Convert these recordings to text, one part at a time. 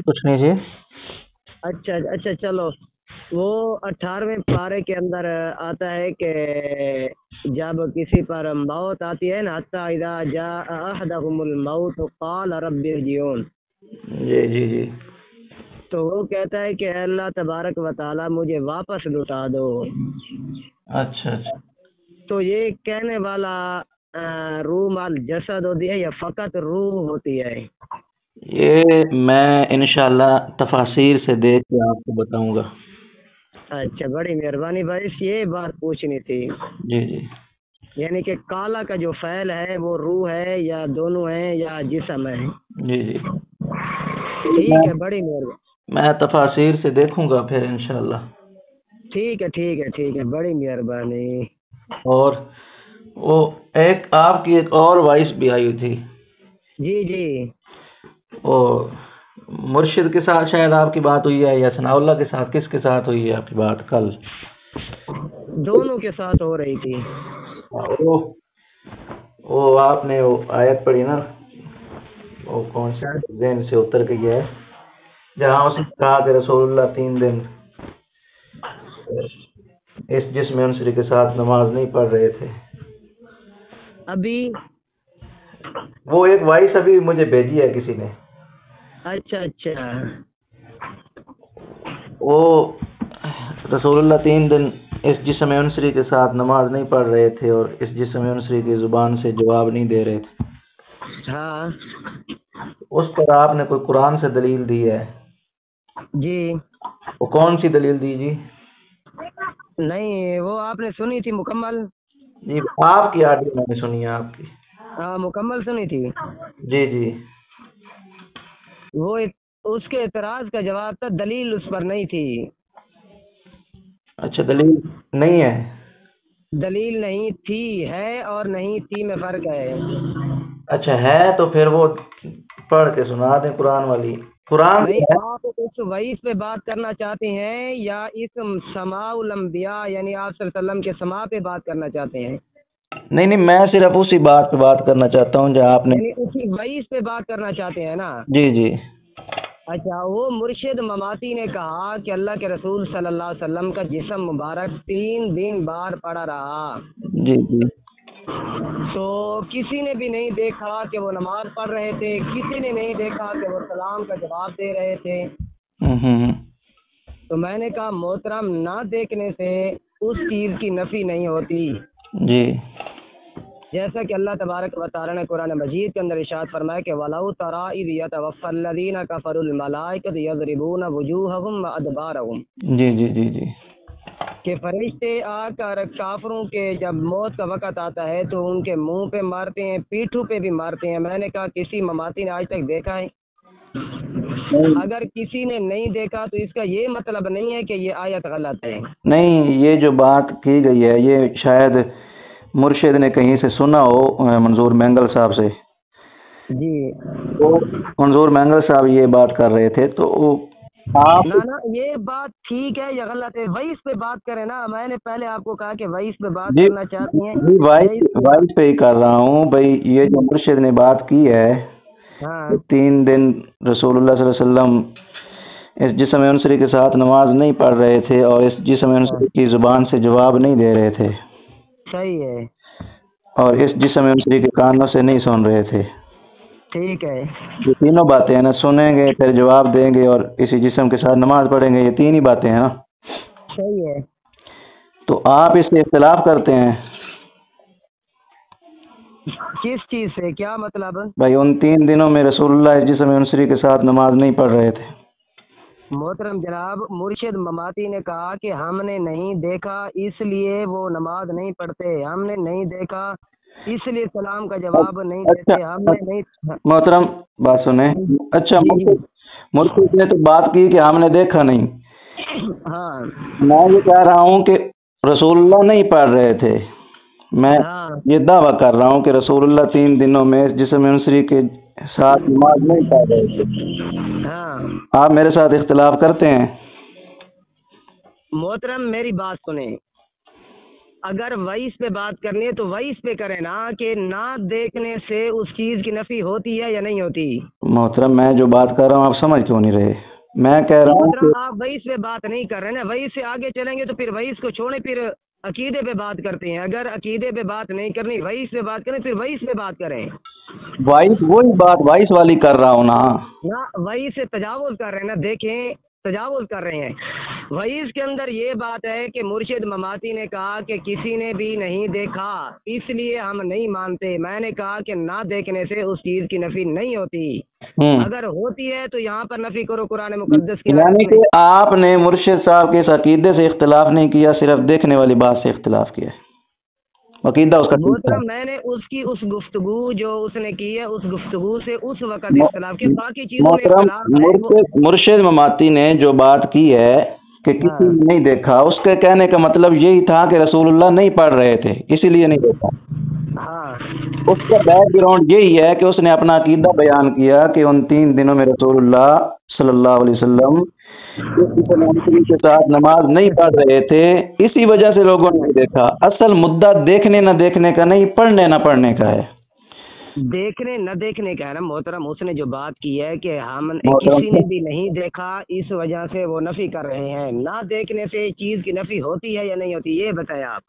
کچھ نہیں جی. اچھا اچھا چلو، وہ 18ویں پارے کے اندر آتا ہے کہ جب کسی پر موت آتی ہے نا، حتی اذا جاء احدهم الموت قال رب ارجعون، جی جی جی. تو وہ کہتا ہے کہ اے اللہ تبارک و تعالی مجھے واپس لوٹا دو. اچھا اچھا. تو یہ کہنے والا روح مال جسد ہوتی ہے یا فقط روح ہوتی ہے؟ یہ میں انشاءاللہ تفاسیر سے دیکھ کے آپ کو بتاؤں گا. اچھا، بڑی مہربانی بھائی، یہ بات پوچھنی تھی. جی جی یعنی کہ کالا کا جو فعل ہے وہ روح ہے یا دونوں ہیں یا جسم ہے؟ جی جی. ٹھیک ہے، بڑی مہربانی. میں تفاسیر سے دیکھوں گا پھر انشاءاللہ. ٹھیک ہے ٹھیک ہے ٹھیک ہے، بڑی مہربانی. اور وہ آپ کی ایک اور وائس بھی آئی ہوئی تھی. جی جی. وہ مرشد کے ساتھ شاید آپ کی بات ہوئی ہے یا ثناء اللہ کے ساتھ، کس کے ساتھ ہوئی ہے آپ کی بات کل؟ دونوں کے ساتھ ہو رہی تھی. وہ آپ نے وہ آیت پڑھی نا، وہ کون سے ذہن سے اتر کے گیا ہے، جہاں اس نے کہا کہ رسول اللہ 3 دن اس جسم انصری کے ساتھ نماز نہیں پڑھ رہے تھے. ابھی وہ ایک وائس ابھی مجھے بھیجی ہے کسی نے. اچھا اچھا. وہ رسول اللہ 3 دن اس جسم انصری کے ساتھ نماز نہیں پڑھ رہے تھے اور اس جسم انصری کی زبان سے جواب نہیں دے رہے تھے. ہاں. اس پر آپ نے کوئی قرآن سے دلیل دی ہے؟ جی. وہ کون سی دلیل دی جی؟ نہیں، وہ آپ نے سنی تھی مکمل؟ جی آپ کی آڈیو میں نے سنی ہے آپ کی. ہاں مکمل سنی تھی. جی جی. وہ اس کے اعتراض کا جواب تھا، دلیل اس پر نہیں تھی. اچھا، دلیل نہیں ہے؟ دلیل نہیں تھی، ہے اور نہیں تھی میں فرق ہے. اچھا ہے تو پھر وہ پڑھ کے سنا دیں قرآن والی. قرآن نہیں، آپ اس وعید پہ بات کرنا چاہتے ہیں یا اس سماع الانبیاء یعنی آپ صلی اللہ علیہ وسلم کے سماع پہ بات کرنا چاہتے ہیں؟ نہیں میں صرف اسی بات پہ بات کرنا چاہتا ہوں جہاں آپ نے، یعنی اسی وعید پہ بات کرنا چاہتے ہیں نا؟ جی جی. اچھا، وہ مرشد مماتی نے کہا کہ اللہ کے رسول صلی اللہ علیہ وسلم کا جسم مبارک 3 دن بار پڑا رہا. جی جی. تو کسی نے بھی نہیں دیکھا کہ وہ نماز پڑھ رہے تھے، کسی نے نہیں دیکھا کہ وہ سلام کا جواب دے رہے تھے. تو میں نے کہا محترم، نہ دیکھنے سے اس چیز کی نفی نہیں ہوتی. جی. جیسا کہ اللہ تبارک و تعالی نے قرآن مجید کے اندر ارشاد فرمایا کہ وَلَوْ تَرَىٰ إِذْ يَتَوَفَّى الَّذِينَ كَفَرُوا الْمَلَائِكَةُ يَضْرِبُونَ وُجُوهَهُمْ وَأَدْبَارَهُمْ. جی جی جی جی. کہ فرشتے آ کر کافروں کے جب موت کا وقت آتا ہے تو ان کے منہ پہ مارتے ہیں، پیٹھوں پہ بھی مارتے ہیں. میں نے کہا کسی مماتی نے آج تک دیکھا ہے؟ اگر کسی نے نہیں دیکھا تو اس کا یہ مطلب نہیں ہے کہ یہ آیت غلط ہے. نہیں، یہ جو بات کی گئی ہے یہ شاید مرشد نے کہیں سے سنا ہو، منظور مینگل صاحب سے. جی. منظور مینگل صاحب یہ بات کر رہے تھے تو آپ نا یہ بات ٹھیک ہے یا غلط ہے؟ وائس پہ بات کریں نا. میں نے پہلے آپ کو کہا کہ وائس پہ بات کرنا چاہتے ہیں. جی وائس پہ ہی کر رہا ہوں بھائی. یہ جو مرشد نے بات کی ہے، ہاں، 3 دن رسول اللہ صلی اللہ علیہ وسلم اس جسم انصری کے ساتھ نماز نہیں پڑھ رہے تھے اور اس جسم انصری کی زبان سے جواب نہیں دے رہے تھے. صحیح ہے. اور اس جسم انصری کے کانوں سے نہیں سن رہے تھے. ٹھیک ہے. یہ تینوں باتیں ہیں نا، سنیں گے پھر جواب دیں گے اور اسی جسم کے ساتھ نماز پڑھیں گے، یہ 3 ہی باتیں ہیں نا. صحیح ہے. تو آپ اس سے اختلاف کرتے ہیں؟ کس چیز سے؟ کیا مطلب؟ بھائی ان 3 دنوں میں رسول اللہ اس جسم انصری کے ساتھ نماز نہیں پڑھ رہے تھے. محترم جناب، مرشد مماتی نے کہا کہ ہم نے نہیں دیکھا اس لیے وہ نماز نہیں پڑھتے، ہم نے نہیں دیکھا اس لیے سلام کا جواب نہیں دیتے، ہم نے نہیں. محترم بات سنیں. اچھا، مرشد نے تو بات کی کہ ہم نے دیکھا نہیں. ہاں، میں یہ کہہ رہا ہوں کہ رسول اللہ نہیں پڑھ رہے تھے. میں یہ دعویٰ کر رہا ہوں کہ رسول اللہ 3 دنوں میں اس جسم انصری کے ساتھ نماز نہیں پڑھ رہے تھے. ہاں. آپ میرے ساتھ اختلاف کرتے ہیں؟ محترم میری بات سنیں. اگر وائس پہ بات کرنی ہے تو وائس پہ کریں نا، کہ نہ دیکھنے سے اس چیز کی نفی ہوتی ہے یا نہیں ہوتی؟ محترم میں جو بات کر رہا ہوں آپ سمجھ کیوں نہیں رہے؟ میں کہہ رہا ہوں کہ محترم آپ وائس پہ بات نہیں کر رہے نا، وائس سے آگے چلیں گے تو پھر وائس کو چھوڑیں، پھر عقیدے پہ بات کرتے ہیں۔ اگر عقیدے پہ بات نہیں کرنی، وائس پہ بات کریں، پھر وائس پہ بات کریں وائس وہی بات وائس والی کر رہا ہوں نا۔ نا، وائس سے تجاوز کر رہے ہیں نا، دیکھیں تجاوز کر رہے ہیں۔ وائس کے اندر یہ بات ہے کہ مرشد مماتی نے کہا کہ کسی نے بھی نہیں دیکھا اس لیے ہم نہیں مانتے۔ میں نے کہا کہ نہ دیکھنے سے اس چیز کی نفی نہیں ہوتی، اگر ہوتی ہے تو یہاں پر نفی کرو قرآن مقدس کی یعنی کہ آپ نے مرشد صاحب کے اس عقیدے سے اختلاف نہیں کیا، صرف دیکھنے والی بات سے اختلاف کیا ہے۔ عقیدہ اس کا محترم میں نے اس گفتگو جو اس نے کی ہے، اس گفتگو سے اس وقت اختلاف کیا، باقی چیزوں میں اختلاف مرشد مماتی نے جو بات کی ہے کہ کسی نے نہیں دیکھا، اس کے کہنے کا مطلب یہی تھا کہ رسول اللہ نہیں پڑھ رہے تھے اسی لیے نہیں دیکھا۔ اس کا بیک گراؤنڈ یہی ہے کہ اس نے اپنا عقیدہ بیان کیا کہ ان 3 دنوں میں رسول اللہ صلی اللہ علیہ وسلم کے ساتھ نماز نہیں پڑھ رہے تھے، اسی وجہ سے لوگوں نے دیکھا۔ اصل مدعا دیکھنے نہ دیکھنے کا نہیں، پڑھنے نہ پڑھنے کا ہے۔ دیکھنے نہ دیکھنے کا ہے نا محترم، اس نے جو بات کی ہے کہ ہم کسی نے بھی نہیں دیکھا اس وجہ سے وہ نفی کر رہے ہیں۔ نہ دیکھنے سے چیز کی نفی ہوتی ہے یا نہیں ہوتی، یہ بتائیں آپ۔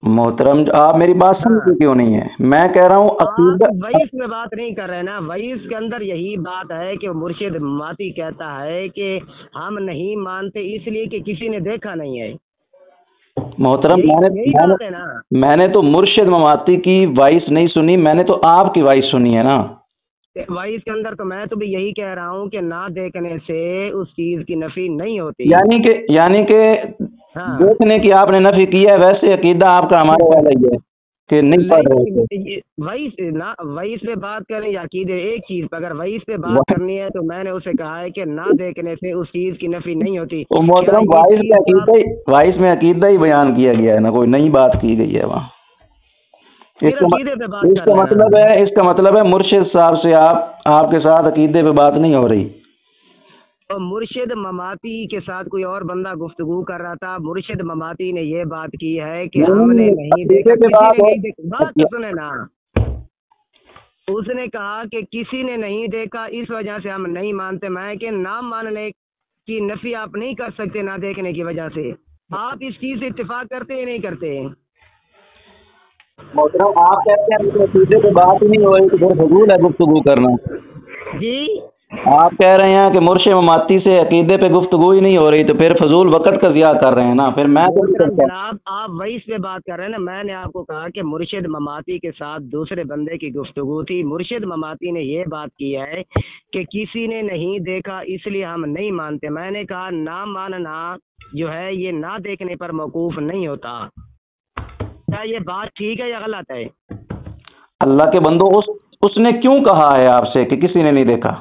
محترم آپ میری بات سمجھتے کیوں نہیں ہے؟ میں کہہ رہا ہوں عقیدہ وائس میں بات نہیں کر رہے نا، وائس کے اندر یہی بات ہے کہ مرشد مماتی کہتا ہے کہ ہم نہیں مانتے اس لیے کہ کسی نے دیکھا نہیں ہے۔ محترم میں نے تو مرشد مماتی کی وائس نہیں سنی، میں نے تو آپ کی وائس سنی ہے نا۔ وائس کے اندر تو میں تو بھی یہی کہہ رہا ہوں کہ نہ دیکھنے سے اس چیز کی نفی نہیں ہوتی، یعنی کہ دیکھنے کی آپ نے نفی کی ہے، ویسے عقیدہ آپ کا ہمارے والا ہی ہے کہ نہیں پڑھ رہے تھے۔ وائس پہ بات کریں یا عقیدے ایک چیز پہ، اگر وائس پہ بات کرنی ہے تو میں نے اسے کہا ہے کہ نہ دیکھنے سے اس چیز کی نفی نہیں ہوتی۔ محترم وائس میں عقیدہ ہی بیان کیا گیا ہے نا، کوئی نئی بات کی گئی ہے وہاں۔ اس کا مطلب ہے مرشد صاحب سے آپ کے ساتھ عقیدے پہ بات نہیں ہو رہی۔ مرشد مماتی کے ساتھ کوئی اور بندہ گفتگو کر رہا تھا، مرشد مماتی نے یہ بات کی ہے کہ ہم نے نہیں دیکھا، بات سنیں نا، اس نے کہا کہ کسی نے نہیں دیکھا اس وجہ سے ہم نہیں مانتے۔ میں کہ نہ ماننے کی نفی آپ نہیں کر سکتے نہ دیکھنے کی وجہ سے، آپ اس چیز سے اتفاق کرتے ہیں نہیں کرتے؟ محترم آپ کہتے ہیں عقیدے پہ بات ہی نہیں ہو رہی تو پھر فضول ہے گفتگو کرنا۔ جی آپ کہہ رہے ہیں کہ مرشد مماتی سے عقیدے پہ گفتگو ہی نہیں ہو رہی تو پھر فضول وقت کا ضیاع کر رہے ہیں نا۔ پھر میں جناب آپ وائس پہ بات کر رہے ہیں نا، میں نے آپ کو کہا کہ مرشد مماتی کے ساتھ دوسرے بندے کی گفتگو تھی، مرشد مماتی نے یہ بات کی ہے کہ کسی نے نہیں دیکھا اس لیے ہم نہیں مانتے۔ میں نے کہا نہ ماننا جو ہے یہ نہ دیکھنے پر موقوف نہیں ہوتا، کیا یہ بات ٹھیک ہے یا غلط ہے؟ اللہ کے بندو اس نے کیوں کہا ہے آپ سے کہ کسی نے نہیں دیکھا،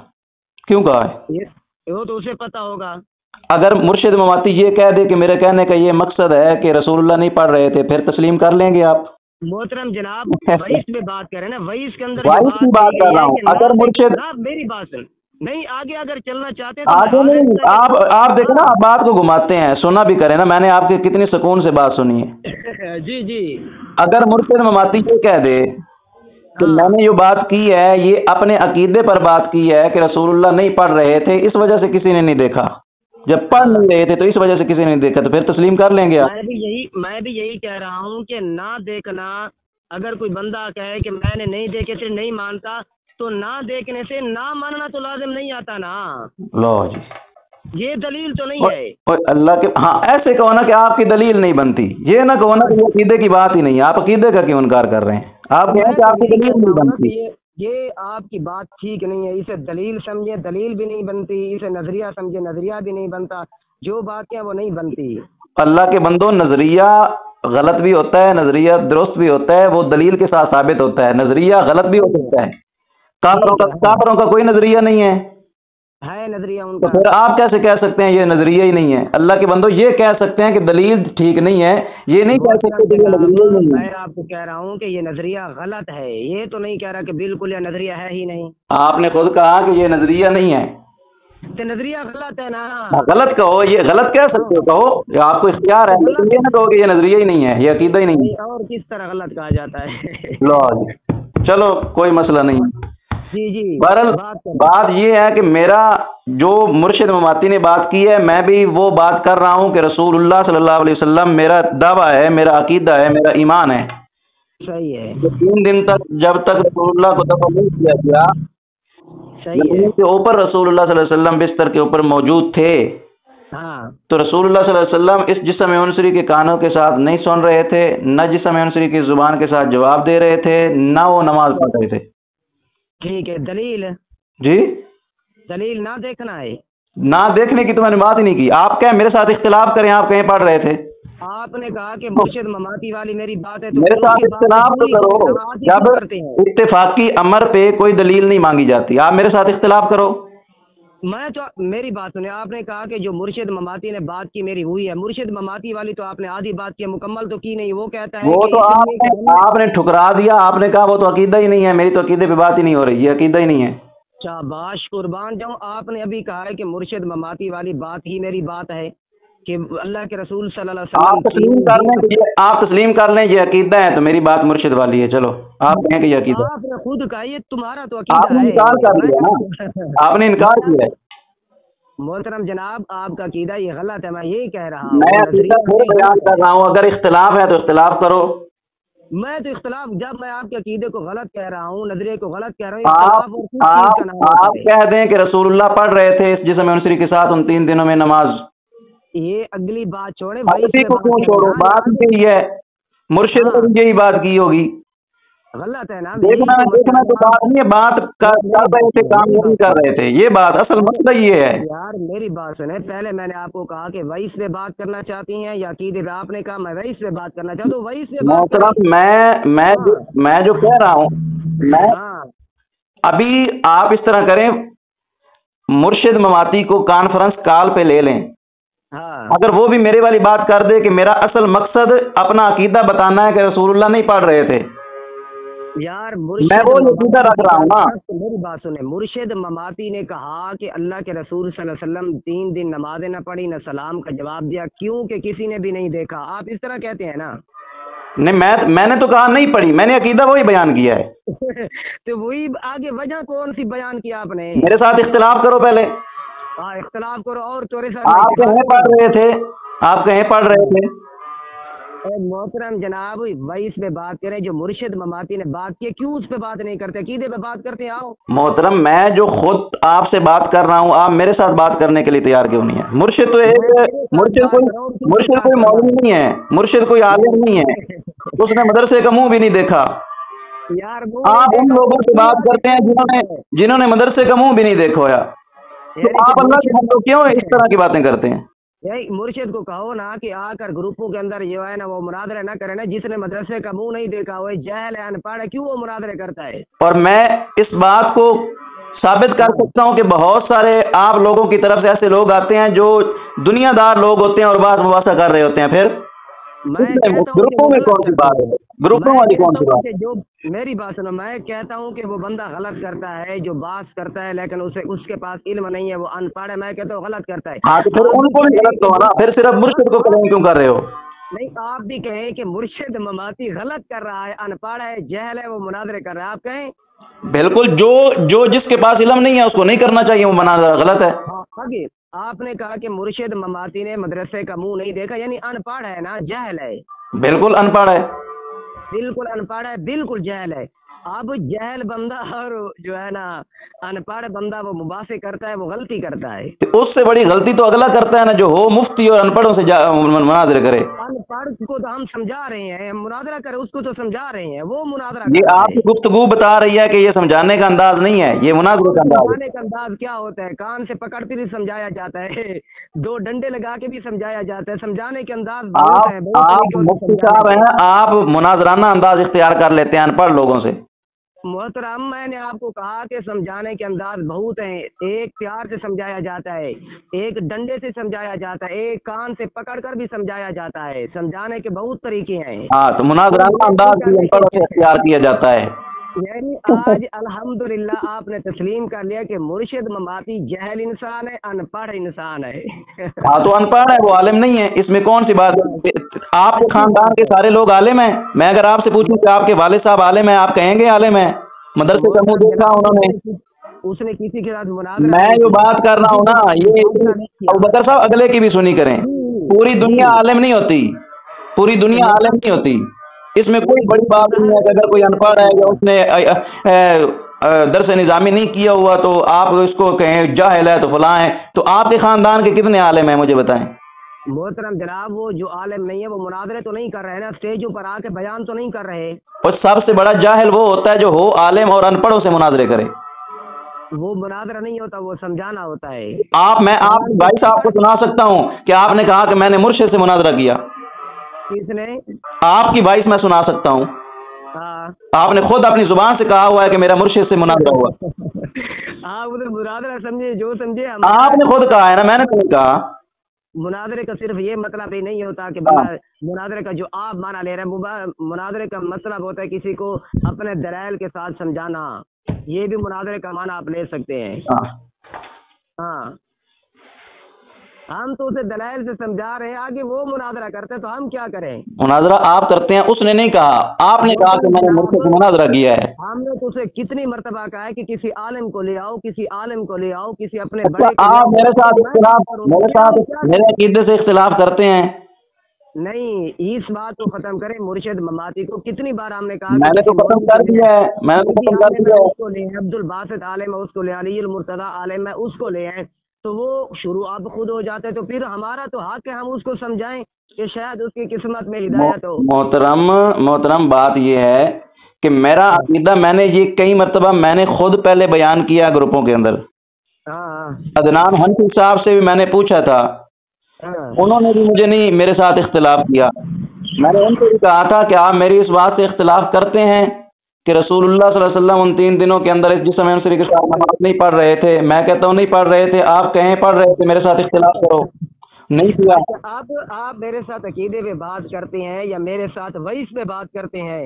کیوں کہا ہے؟ وہ تو اسے پتا ہوگا۔ اگر مرشد مماتی یہ کہہ دے کہ میرے کہنے کا یہ مقصد ہے کہ رسول اللہ نہیں پڑھ رہے تھے، پھر تسلیم کر لیں گے آپ؟ محترم جناب وائس میں بات کریں نا، وائس کے اندر وائس کی بات کر رہا ہوں۔ اگر مرشد میری بات سن نہیں آگے اگر چلنا چاہتے آگے نہیں، آپ دیکھیں نا، آپ بات کو گھماتے ہیں، سنا بھی کریں نا، میں نے آپ کی کتنی سکون سے بات سنی ہے۔ جی جی، اگر مرشد مماتی یہ کہہ دے کہ میں نے جو بات کی ہے یہ اپنے عقیدے پر بات کی ہے کہ رسول اللہ نہیں پڑھ رہے تھے اس وجہ سے کسی نے نہیں دیکھا، جب پڑھ نہیں رہے تھے تو اس وجہ سے کسی نے نہیں دیکھا، تو پھر تسلیم کر لیں گے آپ؟ میں بھی یہی کہہ رہا ہوں کہ نہ دیکھنا، اگر کوئی بندہ کہے کہ میں نے نہیں دیکھے صرف نہیں مانتا تو نہ دیکھنے سے نہ ماننا تو لازم نہیں آتا نا۔ لو جی، یہ دلیل تو نہیں ہے اللہ کے، ہاں ایسے کہو نا کہ آپ کی دلیل نہیں بنتی، یہ نہ کہو نا کہ یہ عقیدے کی بات ہی نہیں ہے، آپ عقیدے کا کیوں انکار کر رہے ہیں؟ آپ کہیں کہ آپ کی دلیل نہیں بنتی، یہ آپ کی بات ٹھیک نہیں ہے، اسے دلیل سمجھے دلیل بھی نہیں بنتی، اسے نظریہ سمجھے نظریہ بھی نہیں بنتا، جو باتیں وہ نہیں بنتی۔ اللہ کے بندو نظریہ غلط بھی ہوتا ہے، نظریہ درست بھی ہوتا ہے، وہ دلیل کے ساتھ ثابت ہوتا ہے، نظریہ غلط بھی ہو سکتا ہے، کافروں کا کوئی نظریہ نہیں ہے نظریہ ان تو کا، پھر آپ کیسے کہہ سکتے ہیں یہ نظریہ ہی نہیں ہے؟ اللہ کے بندو یہ کہہ سکتے ہیں کہ دلیل ٹھیک نہیں ہے، یہ نہیں کہہ سکتے کہ یہ نظریہ ہی نہیں ہے۔ میں آپ کو کہہ رہا ہوں کہ یہ نظریہ غلط ہے، یہ تو نہیں کہہ رہا کہ بالکل یہ نظریہ ہے ہی نہیں۔ آپ نے خود کہا کہ یہ نظریہ نہیں ہے، تو نظریہ غلط ہے نا. غلط کہو، یہ غلط کہہ سکتے ہو، کہو آپ کو اختیار ہے، لیکن یہ نہ کہو کہ یہ نظریہ ہی نہیں ہے، یہ عقیدہ ہی نہیں ہے. اور کس طرح غلط کہا جاتا ہے؟ لو چلو کوئی مسئلہ نہیں. جی بہرحال بات یہ ہے کہ میرا جو مرشد مماتی نے بات کی ہے، میں بھی وہ بات کر رہا ہوں کہ رسول اللہ صلی اللہ علیہ وسلم میرا دعویٰ ہے، میرا عقیدہ ہے، میرا ایمان ہے. صحیح ہے. 3 دن تک جب تک رسول اللہ کو دفن نہیں کیا گیا، زمین کے اوپر رسول اللہ صلی اللہ علیہ وسلم بستر کے اوپر موجود تھے. تو رسول اللہ صلی اللہ علیہ وسلم اس جسم انصری کے کانوں کے ساتھ نہیں سن رہے تھے، نہ جسم انصری کی زبان کے ساتھ جواب دے رہے تھے، نہ وہ نماز پڑھ رہے تھے. ٹھیک ہے. دلیل؟ جی دلیل نہ دیکھنا ہے. نہ دیکھنے کی تو میں نے بات ہی نہیں کی. آپ کیا میرے ساتھ اختلاف کریں؟ آپ کہیں پڑھ رہے تھے؟ آپ نے کہا کہ مرشد مماتی والی میری بات ہے، تو میرے ساتھ اختلاف تو کرو. جب اتفاقی امر پہ کوئی دلیل نہیں مانگی جاتی، آپ میرے ساتھ اختلاف کرو. میں تو میری بات سنیں. آپ نے کہا کہ جو مرشد مماتی نے بات کی میری ہوئی ہے. مرشد مماتی والی تو آپ نے آدھی بات کی، مکمل تو کی نہیں. وہ کہتا ہے وہ تو آپ نے ٹھکرا دیا. آپ نے کہا وہ تو عقیدہ ہی نہیں ہے، میری تو عقیدے پہ بات ہی نہیں ہو رہی، یہ عقیدہ ہی نہیں ہے. شاباش، قربان جاؤں. آپ نے ابھی کہا ہے کہ مرشد مماتی والی بات ہی میری بات ہے کہ اللہ کے رسول صلی اللہ علیہ وسلم. آپ تسلیم کر لیں یہ عقیدہ ہے تو میری بات مرشد والی ہے. چلو آپ کہیں کہ یہ عقیدہ. آپ نے خود کہا یہ تمہارا تو آپ عقیدہ نے ہے. انکار کر دیا نا، آپ نے انکار کیا ہے. محترم جناب، آپ کا عقیدہ یہ غلط ہے. میں یہی کہہ رہا ہوں. میں عقیدہ بیان کر رہا ہوں. اگر اختلاف ہے تو اختلاف کرو. میں تو اختلاف، جب میں آپ کے عقیدے کو غلط کہہ رہا ہوں، نظریے کو غلط کہہ رہا ہوں، آپ کہہ دیں کہ رسول اللہ پڑھ رہے تھے اس جسم انصری کے ساتھ ان 3 دنوں میں نماز. یہ اگلی بات چھوڑے. کیوں چھوڑو؟ بات یہی ہے، مرشد نے بھی یہی بات کی ہوگی. غلط ہے نا. دیکھنا تو بات نہیں ہے، بات کر رہے تھے، کام نہیں کر رہے تھے. یہ بات اصل مسئلہ یہ ہے. یار میری بات سنیں. پہلے میں نے آپ کو کہا کہ وحی سے بات کرنا چاہتی ہیں یا عقیدے پہ. آپ نے کہا میں وحی سے بات کرنا چاہتا ہوں. وحی سے میں جو کہہ رہا ہوں، میں ابھی آپ اس طرح کریں، مرشد مماتی کو کانفرنس کال پہ لے لیں. اگر وہ بھی میرے والی بات کر دے کہ میرا اصل مقصد اپنا عقیدہ بتانا ہے کہ رسول اللہ نہیں پڑھ رہے تھے، یار میں وہ عقیدہ رکھ رہا ہوں نا. میری بات سنیں. مرشد مماتی نے کہا کہ اللہ کے رسول صلی اللہ علیہ وسلم 3 دن نمازیں نہ پڑھی، نہ سلام کا جواب دیا، کیونکہ کسی نے بھی نہیں دیکھا. آپ اس طرح کہتے ہیں نا. نہیں، میں نے تو کہا نہیں پڑھی، میں نے عقیدہ وہی بیان کیا ہے. تو وہی آگے وجہ کون سی بیان کیا آپ نے؟ میرے ساتھ اختلاف کرو پہلے. اختلاف کرو. اور آپ کہیں پڑھ رہے تھے، آپ کہیں پڑھ رہے تھے. محترم جناب، وہی اس پہ بات کریں جو مرشد مماتی نے بات کی. کیوں اس پہ بات نہیں کرتے؟ عقیدے پہ بات کرتے ہیں. آؤ محترم، میں جو خود آپ سے بات کر رہا ہوں، آپ میرے ساتھ بات کرنے کے لیے تیار کیوں نہیں ہے؟ مرشد تو مرشد کوئی مولوی نہیں ہے، مرشد کوئی عالم نہیں ہے، اس نے مدرسے کا منہ بھی نہیں دیکھا. آپ ان لوگوں سے بات کرتے ہیں جنہوں نے مدرسے کا منہ بھی نہیں دیکھا ہوا. تو آپ اللہ کے بندوں کیوں اس طرح کی باتیں کرتے ہیں؟ مرشد کو کہو نا کہ آ کر گروپوں کے اندر جو ہے نا وہ مناظرے نہ کرے نا. جس نے مدرسے کا منہ نہیں دیکھا وہ جاہل ہے، ان پڑھ ہے، کیوں وہ مناظرے کرتا ہے؟ اور میں اس بات کو ثابت کر سکتا ہوں کہ بہت سارے آپ لوگوں کی طرف سے ایسے لوگ آتے ہیں جو دنیا دار لوگ ہوتے ہیں اور بات مباحثہ کر رہے ہوتے ہیں. پھر گروپوں میں کون سی بات ہے؟ گروپوں والی کون سی بات ہے؟ جو میری بات سنو. میں کہتا ہوں کہ وہ بندہ غلط کرتا ہے جو بات کرتا ہے لیکن اس کے پاس علم نہیں ہے، وہ ان پڑھ ہے. میں کہتا ہوں غلط کرتا ہے. ہاں تو پھر ان کو بھی غلط کہو نا. پھر صرف مرشد کو کلام کیوں کر رہے ہو؟ نہیں، آپ بھی کہیں کہ مرشد مماتی غلط کر رہا ہے، ان پڑھ ہے، جہل ہے، وہ مناظرے کر رہا ہے. آپ کہیں بالکل، جو جس کے پاس علم نہیں ہے اس کو نہیں کرنا چاہیے، وہ مناظرہ غلط ہے. آگے آپ نے کہا کہ مرشد مماتی نے مدرسے کا منہ نہیں دیکھا، یعنی ان پڑھ ہے نا، جہل ہے. بالکل ان پڑھ ہے، بالکل ان پڑھ ہے، بالکل جہل ہے. اب جہل بندہ اور جو ہے نا ان پڑھ بندہ وہ مباحثے کرتا ہے، وہ غلطی کرتا ہے. اس سے بڑی غلطی تو اگلا کرتا ہے نا جو ہو مفتی اور ان پڑھوں سے مناظرہ کرے. ان پڑھ کو تو ہم سمجھا رہے ہیں، مناظرہ کرے اس کو تو سمجھا رہے ہیں، وہ مناظرہ. یہ آپ کی گفتگو بتا رہی ہے کہ یہ سمجھانے کا انداز نہیں ہے، یہ مناظرے کا انداز ہے. سمجھانے کا انداز کیا ہوتا ہے؟ کان سے پکڑتے بھی سمجھایا جاتا ہے، 2 ڈنڈے لگا کے بھی سمجھایا جاتا ہے. سمجھانے کے انداز آپ مفتی صاحب ہیں، آپ مناظرانہ انداز اختیار کر لیتے ہیں ان پڑھ لوگوں سے. محترم، میں نے آپ کو کہا کہ سمجھانے کے انداز بہت ہیں. ایک پیار سے سمجھایا جاتا ہے، ایک ڈنڈے سے سمجھایا جاتا ہے، ایک کان سے پکڑ کر بھی سمجھایا جاتا ہے. سمجھانے کے بہت طریقے ہیں. ہاں تو مناظرانہ انداز بھی ان پڑھوں سے اختیار کیا جاتا ہے. یعنی آج الحمدللہ آپ نے تسلیم کر لیا کہ مرشد مماتی جاہل انسان ہے، ان پڑھ انسان ہے۔ ہاں تو ان پڑھ ہے، وہ عالم نہیں ہے، اس میں کون سی بات ہے؟ آپ کے خاندان کے سارے لوگ عالم ہیں؟ میں اگر آپ سے پوچھوں کہ آپ کے والد صاحب عالم ہیں، آپ کہیں گے عالم ہیں؟ مدرسے کا منہ دیکھا انہوں نے؟ اس نے کسی کے ساتھ مناظرہ میں جو بات کر رہا ہوں نا، یہ ابوبکر صاحب اگلے کی بھی سنی کریں، پوری دنیا عالم نہیں ہوتی، پوری دنیا عالم نہیں ہوتی، اس میں کوئی بڑی بات نہیں ہے کہ اگر کوئی ان پڑھ ہے یا اس نے درس نظامی نہیں کیا ہوا تو آپ اس کو کہیں جاہل ہے تو فلاں ہے۔ تو آپ کے خاندان کے کتنے عالم ہیں مجھے بتائیں؟ محترم جناب، وہ جو عالم نہیں ہے وہ مناظرے تو نہیں کر رہے نا، اسٹیجوں پر آ کے بیان تو نہیں کر رہے۔ اور سب سے بڑا جاہل وہ ہوتا ہے جو ہو عالم اور ان پڑھوں سے مناظرے کرے۔ وہ مناظرہ نہیں ہوتا، وہ سمجھانا ہوتا ہے۔ میں آپ بھائی صاحب کو سنا سکتا ہوں کہ آپ نے کہا کہ میں نے مرشد سے مناظرہ کیا۔ کس نے؟ آپ کی وائس میں سنا سکتا ہوں، ہاں، آپ نے خود اپنی زبان سے کہا ہوا ہے کہ میرا مرشد سے مناظرہ ہوا۔ آپ ادھر مناظرہ سمجھے جو سمجھے، آپ نے خود کہا ہے نا، میں نے نہیں کہا۔ مناظرے کا صرف یہ مطلب ہی نہیں ہوتا کہ بندہ مناظرے کا جو آپ مانا لے رہے ہیں، مناظرے کا مطلب ہوتا ہے کسی کو اپنے دلائل کے ساتھ سمجھانا، یہ بھی مناظرے کا معنی آپ لے سکتے ہیں۔ ہاں، ہم تو اسے دلائل سے سمجھا رہے ہیں، آگے وہ مناظرہ کرتے ہیں تو ہم کیا کریں؟ مناظرہ آپ کرتے ہیں، اس نے نہیں کہا، آپ نے کہا کہ میں نے مرشد سے مناظرہ کیا ہے۔ ہم نے تو اسے کتنی مرتبہ کہا ہے کہ کسی عالم کو لے آؤ، کسی عالم کو لے آؤ، کسی اپنے بڑے آپ میرے ساتھ میرے عقیدے سے اختلاف کرتے ہیں؟ نہیں، اس بات کو ختم کریں۔ مرشد مماتی کو کتنی بار ہم نے کہا، میں نے تو ختم کر دیا ہے، میں نے تو ختم کر دیا ہے۔ اس کو لے عبد الباسط عالم ہے، اس کو لے علی المرتضی عالم ہے، اس کو لے آئیں تو وہ شروع آپ خود ہو جاتے، تو پھر ہمارا تو حق ہے ہم اس کو سمجھائیں کہ شاید اس کی قسمت میں ہدایت ہو۔ محترم بات یہ ہے کہ میرا عقیدہ میں نے یہ کئی مرتبہ میں نے خود پہلے بیان کیا گروپوں کے اندر۔ عدنان حنفی صاحب سے بھی میں نے پوچھا تھا، انہوں نے بھی مجھے نہیں میرے ساتھ اختلاف کیا۔ میں نے ان کو بھی کہا تھا کہ آپ میری اس بات سے اختلاف کرتے ہیں کہ رسول اللہ صلی اللہ علیہ وسلم ان 3 دنوں کے اندر اس جسم انصری کے ساتھ نماز نہیں پڑھ رہے تھے۔ میں کہتا ہوں نہیں پڑھ رہے تھے، آپ کہیں پڑھ رہے تھے، میرے ساتھ اختلاف کرو، نہیں کیا۔ آپ میرے ساتھ عقیدے پہ بات کرتے ہیں یا میرے ساتھ وعیس پہ بات کرتے ہیں؟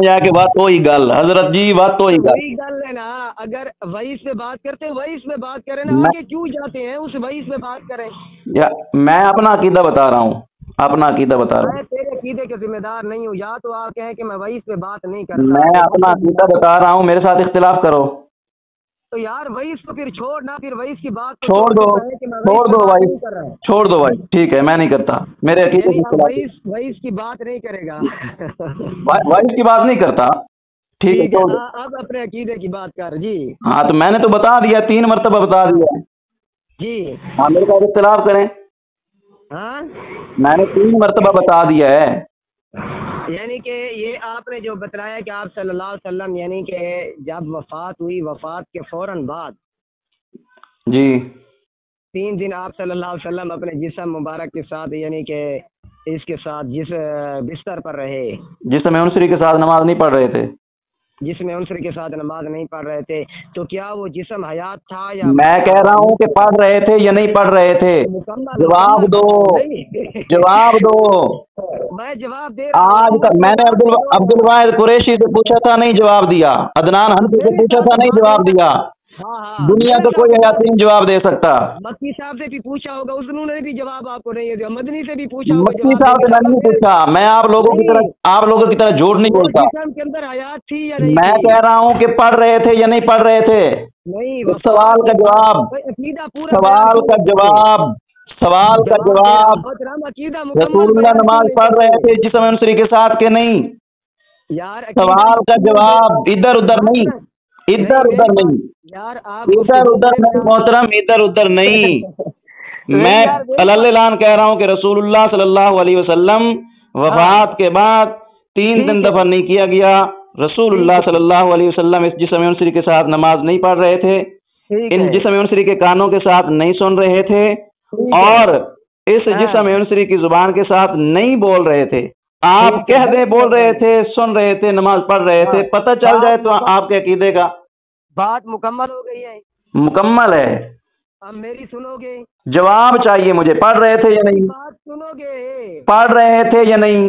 جا کے بات وہی گل حضرت جی، بات تو وہی گل ہے نا۔ اگر وعیس پہ بات کرتے ہیں وعیس پہ بات کریں نا، آگے کیوں جاتے ہیں؟ اس وعیس پہ بات کریں۔ میں اپنا عقیدہ بتا رہا ہوں، اپنا عقیدہ بتا رہا ہوں۔ میں تیرے عقیدے کے ذمہ دار نہیں ہوں، یا تو آپ کہیں کہ میں وعیس پہ بات نہیں کرتا، میں اپنا عقیدہ بتا رہا ہوں، میرے ساتھ اختلاف کرو تو یار وعیس کو پھر چھوڑنا، پھر وعیس کی بات چھوڑ دو بھائی، ٹھیک ہے، میں نہیں کرتا، میرے عقیدے کی وعیس کی بات نہیں کرے گا، وعیس کی بات نہیں کرتا، ٹھیک ہے۔ اب اپنے عقیدے کی بات کر جی۔ ہاں تو میں نے تو بتا دیا، 3 مرتبہ بتا دیا جی۔ ہاں، میرے ساتھ اختلاف کریں، ہاں میں نے 3 مرتبہ بتا دیا ہے۔ یعنی کہ یہ آپ نے جو بتلایا کہ آپ صلی اللہ علیہ وسلم یعنی کہ جب وفات ہوئی، وفات کے فوراً بعد جی 3 دن آپ صلی اللہ علیہ وسلم اپنے جسم مبارک کے ساتھ یعنی کہ اس کے ساتھ جس بستر پر رہے، جسم انصری کے ساتھ نماز نہیں پڑھ رہے تھے، جسم انصری کے ساتھ نماز نہیں پڑھ رہے تھے، تو کیا وہ جسم حیات تھا یا؟ میں کہہ رہا ہوں کہ پڑھ رہے تھے یا نہیں پڑھ رہے تھے، جواب دو، جواب دو۔ میں جواب دے رہا ہوں۔ آج تک میں نے عبد الواحد قریشی سے پوچھا تھا، نہیں جواب دیا، عدنان حنفی سے پوچھا تھا، نہیں جواب دیا، دنیا کا کوئی حیاتی نہیں جواب دے سکتا۔ مکی صاحب سے بھی پوچھا ہوگا، انہوں نے بھی جواب آپ کو نہیں دیا، مدنی سے بھی پوچھا ہوگا، مکی صاحب سے میں نہیں پوچھا، میں آپ لوگوں کی طرح جھوٹ نہیں بولتا۔ کے اندر حیات تھی یا نہیں؟ میں کہہ رہا ہوں کہ پڑھ رہے تھے یا نہیں پڑھ رہے تھے، نہیں، سوال کا جواب، سوال کا جواب، سوال کا جواب۔ رسول اللہ نماز پڑھ رہے تھے جسم انصری کے ساتھ کہ نہیں؟ سوال کا جواب، ادھر ادھر نہیں، ادھر ادھر نہیں، ادھر ادھر نہیں محترم، ادھر ادھر نہیں۔ میں اعلان کہہ رہا ہوں کہ رسول اللہ صلی اللہ علیہ وسلم وفات کے بعد 3 دن دفن نہیں کیا گیا، رسول اللہ صلی اللہ علیہ وسلم اس جسم انصری کے ساتھ نماز نہیں پڑھ رہے تھے، ان جسم انصری کے کانوں کے ساتھ نہیں سن رہے تھے، اور اس جسم انصری کی زبان کے ساتھ نہیں بول رہے تھے۔ آپ کہہ دیں بول رہے تھے، سن رہے تھے، نماز پڑھ رہے تھے، پتہ چل جائے تو آپ کے عقیدے کا۔ بات مکمل ہو گئی ہے؟ مکمل ہے۔ اب میری سنو گے؟ جواب چاہیے مجھے، پڑھ رہے تھے یا نہیں؟ بات سنو گے؟ پڑھ رہے تھے یا نہیں؟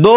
2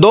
2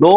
2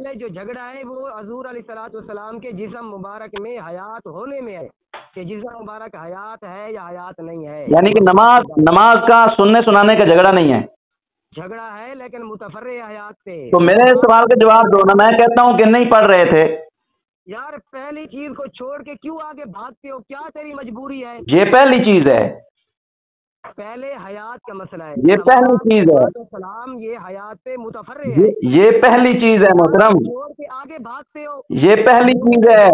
پہلے جو جھگڑا ہے وہ حضور علیہ السلام کے جسم مبارک میں حیات ہونے میں ہے کہ جسم مبارک حیات ہے یا حیات نہیں ہے، یعنی کہ نماز کا سننے سنانے کا جھگڑا نہیں ہے، جھگڑا ہے لیکن متفرع حیات سے۔ تو میرے سوال کا جواب دو نا، میں کہتا ہوں کہ نہیں پڑھ رہے تھے۔ یار پہلی چیز کو چھوڑ کے کیوں آگے بھاگتے ہو؟ کیا تیری مجبوری ہے؟ یہ پہلی چیز ہے، پہلے حیات کا مسئلہ ہے، یہ پہلی چیز ہے، سلام یہ حیات سے متفرع ہے، یہ پہلی چیز ہے محترم، چھوڑ کے آگے بھاگتے ہو، یہ پہلی چیز ہے،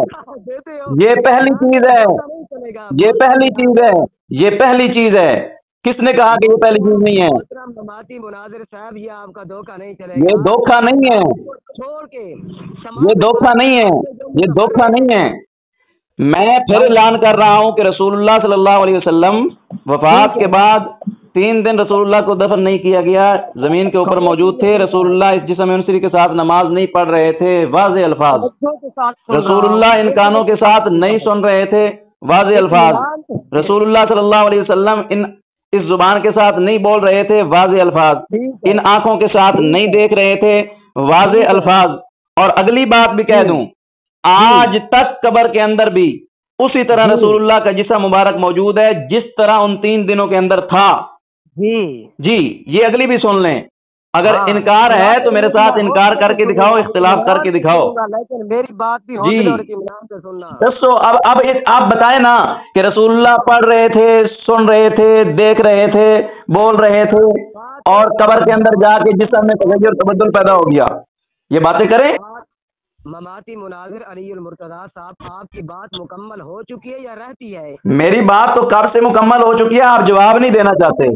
دیتے ہو، یہ پہلی چیز ہے، نہیں چلے گا، یہ پہلی چیز ہے، یہ پہلی چیز ہے۔ کس نے کہا کہ یہ پہلی چیز نہیں ہے؟ محترم نمازی مناظر صاحب یہ آپ کا دھوکہ نہیں چلے گا، یہ دھوکہ نہیں ہے، چھوڑ کے یہ دھوکہ نہیں ہے، یہ دھوکہ نہیں ہے۔ میں پھر اعلان کر رہا ہوں کہ رسول اللہ صلی اللہ علیہ وسلم وفات کے بعد 3 دن رسول اللہ کو دفن نہیں کیا گیا، زمین کے اوپر موجود تھے۔ رسول اللہ اس جسم انصری کے ساتھ نماز نہیں پڑھ رہے تھے، واضح الفاظ۔ رسول اللہ ان کانوں کے ساتھ نہیں سن رہے تھے، واضح الفاظ۔ رسول اللہ صلی اللہ علیہ وسلم اس زبان کے ساتھ نہیں بول رہے تھے، واضح الفاظ۔ ان آنکھوں کے ساتھ نہیں دیکھ رہے تھے، واضح الفاظ۔ اور اگلی بات بھی کہہ دوں، آج تک قبر کے اندر بھی اسی طرح رسول اللہ کا جسم مبارک موجود ہے جس طرح ان 3 دنوں کے اندر تھا۔ جی یہ اگلی بھی سن لیں، اگر انکار ہے تو میرے ساتھ انکار کر کے دکھاؤ، اختلاف کر کے دکھاؤ۔ لیکن میری بات بھی جی اور اطمینان سے سننا۔ دسو اب آپ بتائیں نا کہ رسول اللہ پڑھ رہے تھے، سن رہے تھے، دیکھ رہے تھے، بول رہے تھے، اور قبر کے اندر جا کے جسم میں تغیر اور تبدل پیدا ہو گیا، یہ باتیں کریں؟ مماتی مناظر علی المرتضیٰ صاحب آپ کی بات مکمل ہو چکی ہے یا رہتی ہے؟ میری بات تو کب سے مکمل ہو چکی ہے، آپ جواب نہیں دینا چاہتے،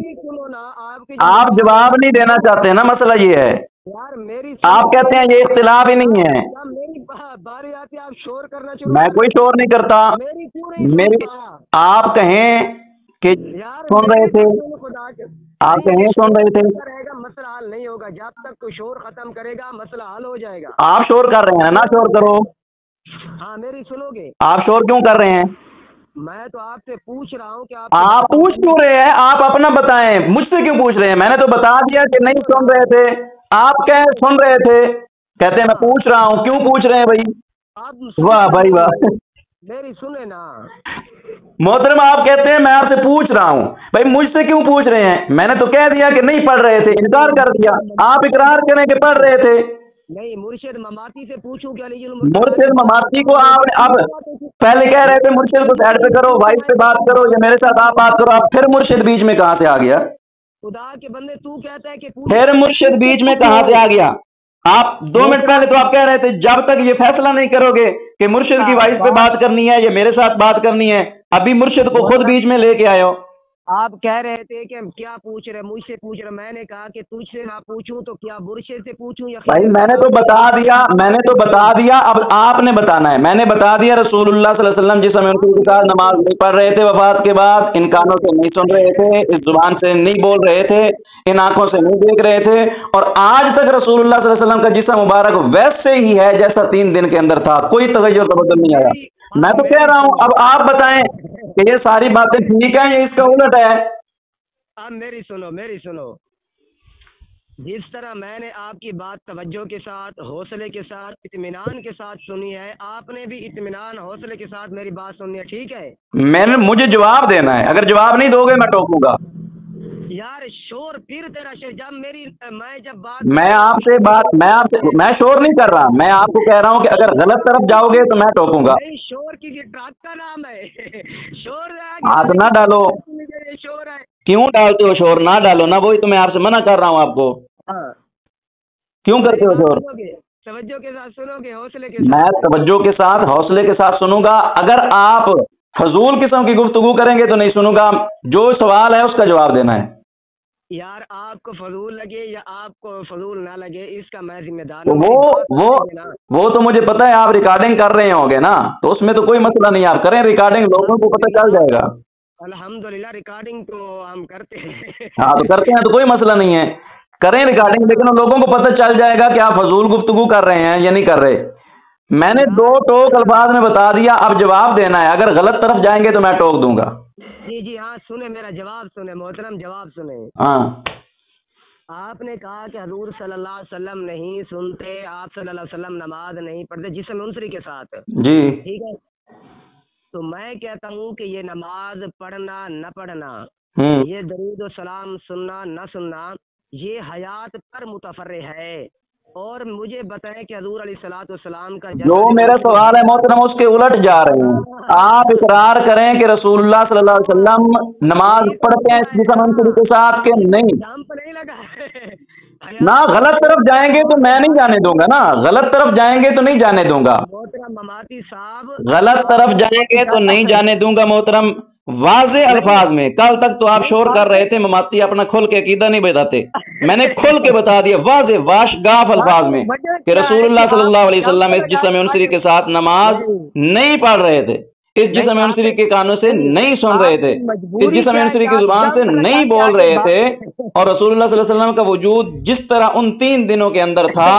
آپ جواب نہیں دینا چاہتے نا، مسئلہ یہ ہے۔ یار میری آپ کہتے ہیں یہ اختلاف ہی نہیں ہے، میری باری آتی ہے آپ شور کرنا شروع، میں کوئی شور نہیں کرتا، میری آپ کہیں کہ سن رہے تھے، آپ کہیں سن رہے تھے، مسئلہ حل نہیں ہوگا جب تک تو شور ختم کرے گا، مسئلہ حل ہو جائے گا۔ آپ شور کر رہے ہیں، نہ شور کرو۔ ہاں میری سنو گے؟ آپ شور کیوں کر رہے ہیں؟ میں تو آپ سے پوچھ رہا ہوں کہ آپ پوچھ کیوں رہے ہیں؟ آپ اپنا بتائیں، مجھ سے کیوں پوچھ رہے ہیں؟ میں نے تو بتا دیا کہ نہیں سن رہے تھے، آپ کہیں سن رہے تھے، کہتے ہیں میں پوچھ رہا ہوں، کیوں پوچھ رہے ہیں بھائی؟ واہ بھائی واہ، میری سنیں نا محترم، آپ کہتے ہیں میں آپ سے پوچھ رہا ہوں، بھائی مجھ سے کیوں پوچھ رہے ہیں؟ میں نے تو کہہ دیا کہ نہیں پڑھ رہے تھے، انکار کر دیا، آپ اقرار کریں کہ پڑھ رہے تھے۔ نہیں مرشد مماتی سے پوچھوں کیا؟ مرشد مماتی کو آپ اب پہلے کہہ رہے تھے مرشد کو سائڈ پہ کرو، وائس پہ بات کرو، یا میرے ساتھ آپ بات کرو، اب پھر مرشد بیچ میں کہاں سے آ گیا؟ خدا کے بندے تو کہتا ہے کہ پھر مرشد بیچ میں کہاں سے آ گیا؟ آپ 2 منٹ پہلے تو آپ کہہ رہے تھے جب تک یہ فیصلہ نہیں کرو گے کہ مرشد کی وائس پہ بات کرنی ہے یا میرے ساتھ بات کرنی ہے، ابھی مرشد کو خود بیچ میں لے کے آئے ہو۔ آپ کہہ رہے تھے کہ کیا پوچھ رہے، مجھ سے پوچھ رہے، میں نے کہا کہ تجھ سے نہ پوچھوں تو کیا مرشد سے پوچھوں یا بھائی میں نے تو بتا دیا، اب آپ نے بتانا ہے۔ میں نے بتا دیا رسول اللہ صلی اللہ علیہ وسلم جس ہمیں کے ساتھ نماز نہیں پڑھ رہے تھے وفات کے بعد، ان کانوں سے نہیں سن رہے تھے، اس زبان سے نہیں بول رہے تھے، ان آنکھوں سے نہیں دیکھ رہے تھے، اور آج تک رسول اللہ صلی اللہ علیہ وسلم کا جسم مبارک ویسے ہی ہے جیسا 3 دن کے اندر تھا، کوئی تغیر تبدل نہیں آیا۔ میں تو کہہ رہا ہوں اب آپ بتائیں کہ یہ ساری باتیں ٹھیک ہیں یا اس کا الٹ ہے؟ اب میری سنو، جس طرح میں نے آپ کی بات توجہ کے ساتھ، حوصلے کے ساتھ، اطمینان کے ساتھ سنی ہے، آپ نے بھی اطمینان حوصلے کے ساتھ میری بات سننی ہے، ٹھیک ہے؟ مجھے جواب دینا ہے، اگر جواب نہیں دو گے میں ٹوکوں گا۔ یار شور پھر تیرا شور، جب میری میں جب بات میں شور نہیں کر رہا، میں آپ کو کہہ رہا ہوں کہ اگر غلط طرف جاؤ گے تو میں ٹوکوں گا۔ شور کی ٹرک کا نام ہے شور، ہاتھ نہ ڈالو، شور ہے، کیوں ڈالتے ہو شور؟ نہ ڈالو نا، وہی تو میں آپ سے منع کر رہا ہوں آپ کو، کیوں کرتے ہو شور؟ توجہ کے ساتھ سنو گے، حوصلے کے ساتھ؟ میں توجہ کے ساتھ حوصلے کے ساتھ سنوں گا، اگر آپ فضول قسم کی گفتگو کریں گے تو نہیں سنوں گا، جو سوال ہے اس کا جواب دینا ہے۔ یار آپ کو فضول لگے یا آپ کو فضول نہ لگے اس کا میں ذمہ دار وہ تو مجھے پتا ہے، آپ ریکارڈنگ کر رہے ہوں گے نا، تو اس میں تو کوئی مسئلہ نہیں، آپ کریں ریکارڈنگ، لوگوں کو پتہ چل جائے گا۔ الحمدللہ ریکارڈنگ تو ہم کرتے ہیں، ہاں تو کرتے ہیں تو کوئی مسئلہ نہیں ہے، کریں ریکارڈنگ، لیکن لوگوں کو پتہ چل جائے گا کہ آپ فضول گفتگو کر رہے ہیں یا نہیں کر رہے۔ میں نے 2 ٹوک الفاظ میں بتا دیا، اب جواب دینا ہے، اگر غلط طرف جائیں گے تو میں ٹوک دوں گا۔ جی ہاں سنیں، میرا جواب سنیں محترم، جواب سنیں۔ ہاں آپ نے کہا کہ حضور صلی اللہ علیہ وسلم نہیں سنتے، آپ صلی اللہ علیہ وسلم نماز نہیں پڑھتے جسم انصری کے ساتھ، جی ٹھیک ہے؟ تو میں کہتا ہوں کہ یہ نماز پڑھنا نہ پڑھنا، یہ درود و سلام سننا نہ سننا، یہ حیات پر متفرع ہے۔ اور مجھے بتائیں کہ حضور علیہ الصلوۃ والسلام کا جو میرا سوال ہے محترم اس کے الٹ جا رہے ہیں۔ آپ اقرار کریں کہ رسول اللہ صلی اللہ علیہ وسلم نماز پڑھتے ہیں جسم انصری کے ساتھ کہ نہیں؟ جمپ نہیں لگا ہے نہ غلط طرف جائیں گے تو میں نہیں جانے دوں گا نا، غلط طرف جائیں گے تو نہیں جانے دوں گا، محترم مماتی صاحب، غلط طرف جائیں گے تو نہیں جانے دوں گا محترم۔ واضح الفاظ میں، کل تک تو آپ شور کر رہے تھے مماتی اپنا کھل کے عقیدہ نہیں بتاتے، میں نے کھل کے بتا دیا واضح واشگاف الفاظ میں کہ رسول اللہ صلی اللہ علیہ وسلم اس جسم انصری کے ساتھ نماز نہیں پڑھ رہے تھے، اس جسم انصری کے کانوں سے نہیں سن رہے تھے، اس جسم انصری کی زبان سے نہیں بول رہے تھے، اور رسول اللہ صلی اللہ علیہ وسلم کا وجود جس طرح ان 3 دنوں کے اندر تھا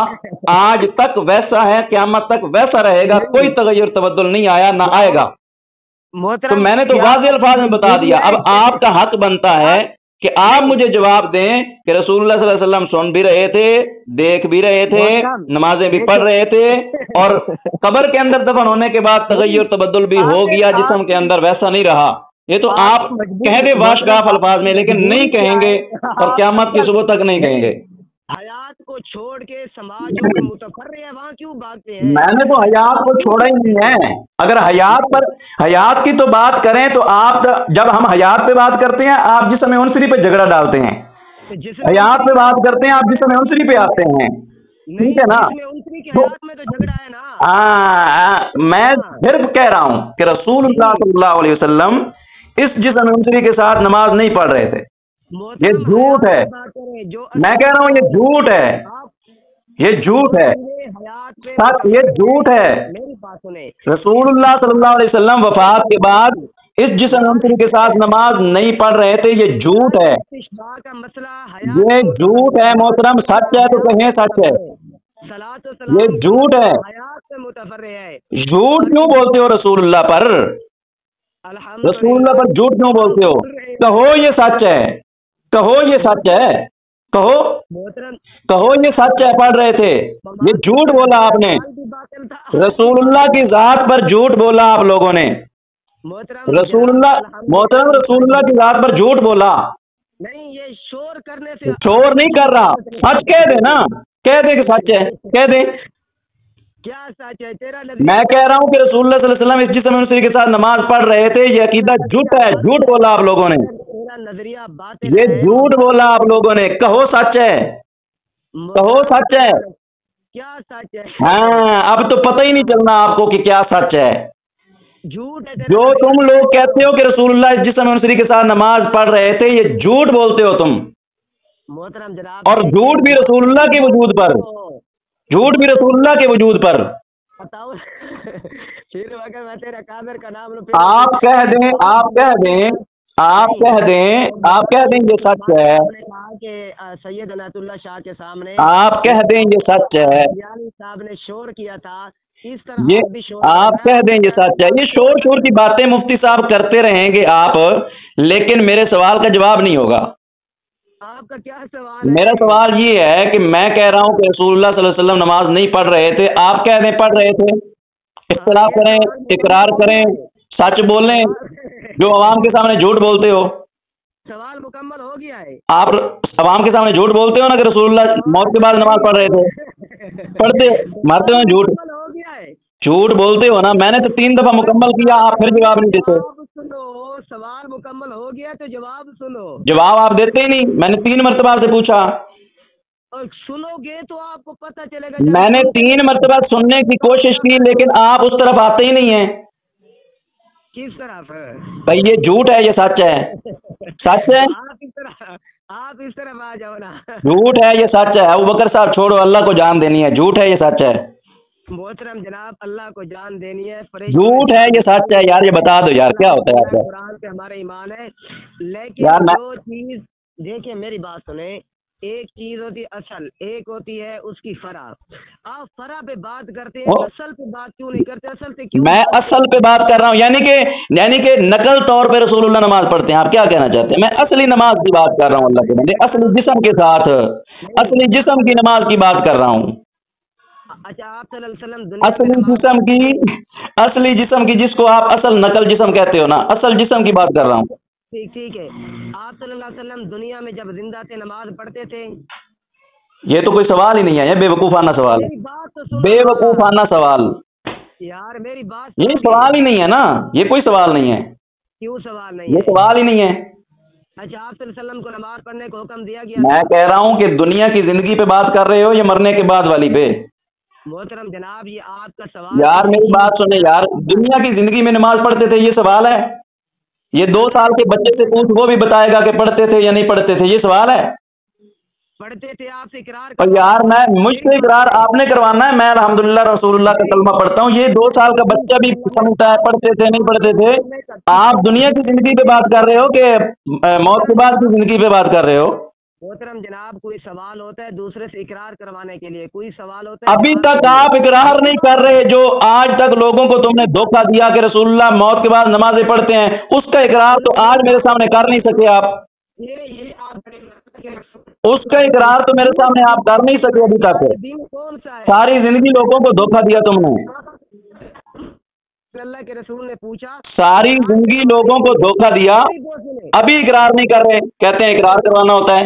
آج تک ویسا ہے، قیامت تک ویسا رہے گا، کوئی تغیر تبدل نہیں آیا نہ آئے گا۔ تو میں نے تو واضح الفاظ میں بتا دیا، اب آپ کا حق بنتا ہے کہ آپ مجھے جواب دیں کہ رسول اللہ صلی اللہ علیہ وسلم سن بھی رہے تھے، دیکھ بھی رہے تھے، نمازیں بھی پڑھ رہے تھے، اور قبر کے اندر دفن ہونے کے بعد تغیر تبدل بھی ہو گیا، جسم کے اندر ویسا نہیں رہا۔ یہ تو آپ کہہ دیں واشگاف الفاظ میں، لیکن نہیں کہیں گے اور قیامت کی صبح تک نہیں کہیں گے۔ حیات کو چھوڑ کے سماج میں متفرع ہے، وہاں کیوں بھاگتے ہیں؟ میں نے تو حیات کو چھوڑا ہی نہیں ہے۔ اگر حیات کی تو بات کریں تو آپ جب ہم حیات پہ بات کرتے ہیں آپ جسم انصری پہ جھگڑا ڈالتے ہیں، حیات پہ بات کرتے ہیں آپ جسم انصری پہ آتے ہیں، ٹھیک ہے نا؟ حیات میں تو جھگڑا ہے نا۔ میں صرف کہہ رہا ہوں کہ رسول اللہ صلی اللہ علیہ وسلم اس جسم انصری کے ساتھ نماز نہیں پڑھ رہے تھے، یہ جھوٹ ہے، میں کہہ رہا ہوں یہ جھوٹ ہے، یہ جھوٹ ہے، سچ یہ جھوٹ ہے۔ رسول اللہ صلی اللہ علیہ وسلم وفات کے بعد اس جسم انصری کے ساتھ نماز نہیں پڑھ رہے تھے، یہ جھوٹ ہے، یہ جھوٹ ہے محترم، سچ ہے تو کہیں سچ ہے، یہ جھوٹ ہے۔ جھوٹ کیوں بولتے ہو رسول اللہ پر؟ رسول اللہ پر جھوٹ کیوں بولتے ہو؟ کہو یہ سچ ہے، کہو یہ سچ ہے، کہو یہ سچ ہے، پڑھ رہے تھے، یہ جھوٹ بولا آپ نے، رسول اللہ کی ذات پر جھوٹ بولا آپ لوگوں نے، رسول اللہ کی ذات پر جھوٹ بولا۔ نہیں، یہ شور کرنے سے شور نہیں کر رہا، سچ کہہ دے نا، کہہ دے کہ سچ ہے، کہہ دے کیا سچ ہے تیرا؟ میں کہہ رہا ہوں کہ رسول اللہ صلی اللہ علیہ وسلم اس جسم انصری کے ساتھ نماز پڑھ رہے تھے، یہ عقیدہ جھوٹ ہے، جھوٹ بولا آپ لوگوں نے، نظریہ بات یہ جھوٹ بولا آپ لوگوں نے، کہو سچ ہے، کہو سچ ہے۔ کیا سچ ہے؟ ہاں اب تو پتہ ہی نہیں چلنا آپ کو کہ کیا سچ ہے۔ جھوٹ ہے جو تم لوگ کہتے ہو کہ رسول اللہ اس جسم انصری کے ساتھ نماز پڑھ رہے تھے، یہ جھوٹ بولتے ہو تم، محترم جناب، اور جھوٹ بھی رسول اللہ کے وجود پر، جھوٹ بھی رسول اللہ کے وجود پر۔ بتاؤ پھر اگر میں تیرا کافر کا نام لوں، آپ کہہ دیں یہ سچ ہے، کہا کہ سید عنایت اللہ شاہ کے سامنے آپ کہہ دیں یہ سچ ہے، صاحب نے شور کیا تھا، اس یہ طرح آپ کہہ دیں یہ سچ ہے۔ یہ شور کی باتیں مفتی صاحب کرتے رہیں گے آپ، لیکن میرے سوال کا جواب نہیں ہوگا۔ آپ کا کیا سوال ہے؟ میرا سوال یہ ہے کہ میں کہہ رہا ہوں کہ رسول اللہ صلی اللہ علیہ وسلم نماز نہیں پڑھ رہے تھے، آپ کہہ دیں پڑھ رہے تھے، اختلاف کریں، اقرار کریں، سچ بولیں، جو عوام کے سامنے جھوٹ بولتے ہو۔ سوال مکمل ہو گیا ہے۔ آپ عوام کے سامنے جھوٹ بولتے ہو نا کہ رسول اللہ موت کے بعد نماز پڑھ رہے تھے، پڑھتے مارتے ہو جھوٹ، جھوٹ بولتے ہو نا۔ میں نے تو 3 دفعہ مکمل کیا، آپ پھر جواب نہیں دیتے۔ سنو، سوال مکمل ہو گیا تو جواب سنو۔ جواب آپ دیتے ہی نہیں، میں نے 3 مرتبہ سے پوچھا، اور سنو گے تو آپ کو پتہ چلے گا۔ میں نے 3 مرتبہ سننے کی کوشش کی، لیکن آپ اس طرف آتے ہی نہیں ہیں۔ کس طرف؟ بھائی یہ جھوٹ ہے یہ سچ ہے؟ سچ ہے، آپ اس طرف آ جاؤ نا۔ جھوٹ ہے یہ سچ ہے؟ ابوبکر صاحب چھوڑو، اللہ کو جان دینی ہے، جھوٹ ہے یہ سچ ہے؟ محترم جناب، اللہ کو جان دینی ہے، جھوٹ ہے یہ سچ ہے؟ یار یہ بتا دو یار، کیا ہوتا ہے آپ کا؟ قرآن پہ ہمارا ایمان ہے، لیکن جو چیز دیکھیں، میری بات سنیں، ایک چیز ہوتی ہے اصل، ایک ہوتی ہے اس کی فرع. آپ فرع پہ بات کرتے ہیں، اصل پہ بات کیوں نہیں کرتے؟ اصل پہ کیوں؟ میں اصل پہ بات کر رہا ہوں، یعنی کہ نقل طور پہ رسول اللہ نماز پڑھتے ہیں. آپ کیا کہنا چاہتے ہیں؟ میں اصلی نماز کی بات کر رہا ہوں، اللہ کے بندے، اصلی جسم کے ساتھ، اصلی جسم کی نماز کی بات کر رہا ہوں. اچھا، آپ صلی اللہ علیہ وسلم دنیا اصلی جسم کی جس کو آپ اصل نقل جسم کہتے ہو نا، اصل جسم کی بات کر رہا ہوں. ٹھیک ہے. آپ صلی اللہ علیہ وسلم دنیا میں جب زندہ تھے نماز پڑھتے تھے؟ یہ تو کوئی سوال ہی نہیں ہے، یہ بے وقوفانہ سوال ہے، بے وقوفانہ سوال. یار میری بات، یہ سوال ہی نہیں ہے نا، یہ کوئی سوال نہیں ہے. کیوں سوال نہیں؟ یہ سوال ہی نہیں ہے. اچھا، آپ صلی اللہ علیہ وسلم کو نماز پڑھنے کو حکم دیا گیا؟ میں کہہ رہا ہوں کہ دنیا کی زندگی پہ بات کر رہے ہو یا مرنے کے بعد والی پہ؟ محترم جناب، یہ آپ کا سوال. یار میری بات سنیں یار، دنیا کی زندگی میں نماز پڑھتے تھے یہ سوال ہے؟ یہ 2 سال کے بچے سے پوچھ، وہ بھی بتائے گا کہ پڑھتے تھے یا نہیں پڑھتے تھے، یہ سوال ہے؟ پڑھتے تھے، آپ سے اقرار. اور یار مجھ سے اقرار آپ نے کروانا ہے. میں الحمدللہ رسول اللہ کا کلمہ پڑھتا ہوں. یہ 2 سال کا بچہ بھی سمجھتا ہے پڑھتے تھے نہیں پڑھتے تھے. آپ دنیا کی زندگی پہ بات کر رہے ہو کہ موت کے بعد کی زندگی پہ بات کر رہے ہو؟ محترم جناب، کوئی سوال ہوتا ہے دوسرے سے اقرار کروانے کے لیے، کوئی سوال ہوتا ہے. ابھی تک آپ اقرار نہیں کر رہے. جو آج تک لوگوں کو تم نے دھوکہ دیا کہ رسول اللہ موت کے بعد نمازیں پڑھتے ہیں، اس کا اقرار تو آج میرے سامنے کر نہیں سکے آپ. اس کا اقرار تو میرے سامنے آپ کر نہیں سکے ابھی تک. ساری زندگی لوگوں کو دھوکہ دیا تم نے. اللہ کے رسول نے پوچھا، ساری زندگی لوگوں کو دھوکہ دیا، ابھی اقرار نہیں کر رہے. کہتے ہیں اقرار کروانا ہوتا ہے.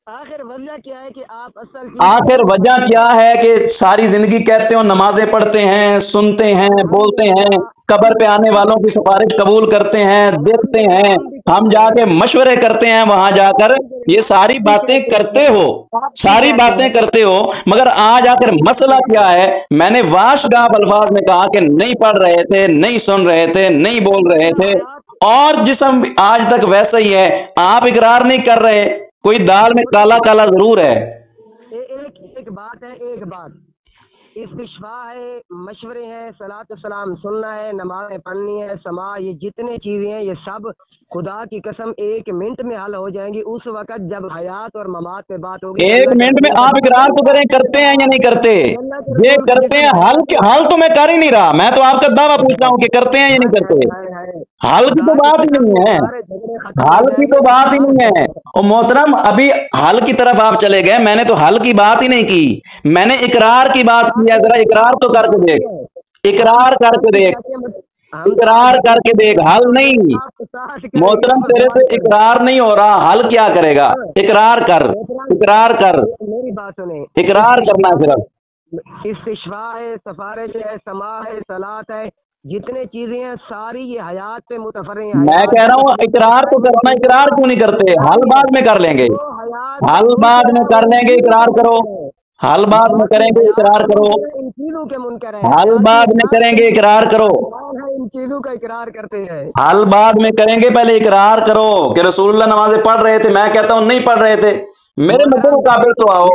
آخر وجہ کیا ہے کہ آپ آخر وجہ کیا ہے کہ ساری زندگی کہتے ہو نمازیں پڑھتے ہیں، سنتے ہیں، بولتے ہیں، قبر پہ آنے والوں کی سفارش قبول کرتے ہیں، دیکھتے ہیں، ہم جا کے مشورے کرتے ہیں وہاں جا کر. یہ ساری باتیں کرتے ہو، ساری باتیں کرتے ہو، مگر آج آخر مسئلہ کیا ہے؟ میں نے واشگاف الفاظ میں کہا کہ نہیں پڑھ رہے تھے، نہیں سن رہے تھے، نہیں بول رہے تھے، اور جسم آج تک ویسا ہی ہے. آپ اقرار نہیں کر رہے. کوئی دال میں کالا کالا ضرور ہے. ایک بات ہے، ایک بات استشفاء ہے، مشورے ہیں، صلاۃ السلام سننا ہے، نمازیں پڑھنی ہے، سماع، یہ جتنے چیزیں ہیں یہ سب خدا کی قسم 1 منٹ میں حل ہو جائیں گی اس وقت جب حیات اور ممات پہ بات ہوگی. 1 منٹ میں آپ اقرار تو کریں، کرتے ہیں یا نہیں کرتے؟ یہ کرتے ہیں. حل تو میں کر ہی نہیں رہا، میں تو آپ کا دعویٰ پوچھ رہا ہوں کہ کرتے ہیں یا نہیں کرتے. حل کی تو بات ہی نہیں ہے، حل کی تو بات ہی نہیں ہے. اور محترم ابھی حل کی طرف آپ چلے گئے. میں نے تو حل کی بات ہی نہیں کی، میں نے اقرار کی بات کی ہے. ذرا اقرار تو کر کے دیکھ، اقرار کر کے دیکھ، اقرار کر کے دیکھ. حل نہیں محترم، تیرے سے اقرار نہیں ہو رہا. حل کیا کرے گا؟ اقرار کر، اقرار کر. میری بات سنیں، اقرار کرنا صرف. استشفاء ہے، سفارش ہے، سماع ہے، صلاۃ ہے، جتنے چیزیں ہیں ساری یہ حیات پہ متفرع ہیں. میں کہہ رہا ہوں اقرار تو کرنا. اقرار کیوں نہیں کرتے؟ حل بعد میں کر لیں گے، حل بعد میں کر لیں گے. اقرار کرو، حل بعد میں کریں گے. اقرار کرو، ان چیزوں کے منکر ہیں. حل بعد میں کریں گے. اقرار کرو، ان چیزوں کا اقرار کرتے ہیں. حل بعد میں کریں گے. پہلے اقرار کرو کہ رسول اللہ نمازیں پڑھ رہے تھے. میں کہتا ہوں نہیں پڑھ رہے تھے. میرے مدد مقابل تو آؤ.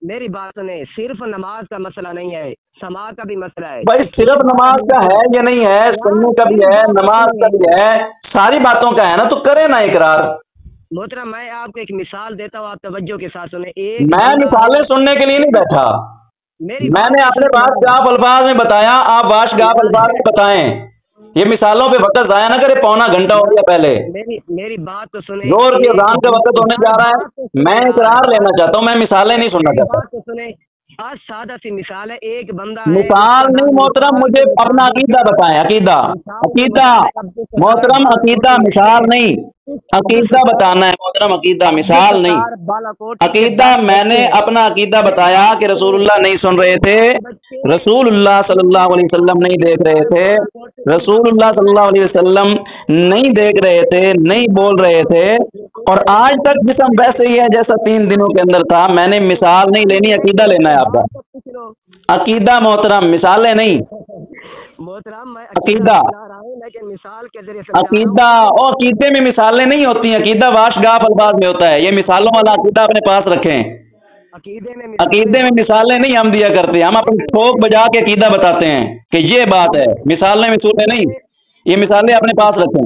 میری بات سنیں، صرف نماز کا مسئلہ نہیں ہے، سماع کا بھی مسئلہ ہے. بھائی صرف نماز کا ہے یا نہیں ہے؟ سننے کا بھی ہے، نماز کا بھی ہے، ساری باتوں کا ہے نا. تو کرے نا اقرار. محترم میں آپ کو ایک مثال دیتا ہوں، آپ توجہ کے ساتھ سنیں. میں مثالیں سننے کے لیے نہیں بیٹھا. میں نے اپنے واشگاف الفاظ میں بتایا، آپ واشگاف الفاظ میں بتائیں. یہ مثالوں پہ وقت ضائع نہ کرے. 1.25 گھنٹہ ہو گیا پہلے. میری بات تو سنیں. زور کی اذان کا وقت ہونے جا رہا ہے. میں اقرار لینا چاہتا ہوں، میں مثالیں نہیں سننا چاہتا. بات تو سنیں. آج سادہ سی مثال ہے، ایک بندہ مثال نہیں محترم، مجھے اپنا عقیدہ بتائیں. عقیدہ، عقیدہ محترم، عقیدہ مثال نہیں. عقیدہ بتانا ہے محترم، عقیدہ مثال نہیں. عقیدہ میں نے اپنا عقیدہ بتایا کہ رسول اللہ نہیں سن رہے تھے، رسول اللہ صلی اللہ علیہ وسلم نہیں دیکھ رہے تھے، رسول اللہ صلی اللہ علیہ وسلم نہیں دیکھ رہے تھے، نہیں بول رہے تھے، اور آج تک جسم ویسے ہی ہے جیسا 3 دنوں کے اندر تھا. میں نے مثال نہیں لینی، عقیدہ لینا ہے آپ کا. عقیدہ محترم، مثالیں نہیں. محترم میں عقیدہ، لیکن مثال کے ذریعے عقیدہ. اور عقیدے میں مثالیں نہیں ہوتی ہیں. عقیدہ واشگاف الفاظ میں ہوتا ہے. یہ مثالوں والا عقیدہ اپنے پاس رکھیں. عقیدے میں مثالیں نہیں ہم دیا کرتے. ہم اپنے ٹھوک بجا کے عقیدہ بتاتے ہیں کہ یہ بات ہے. مثالیں نہیں، یہ مثالیں اپنے پاس رکھیں.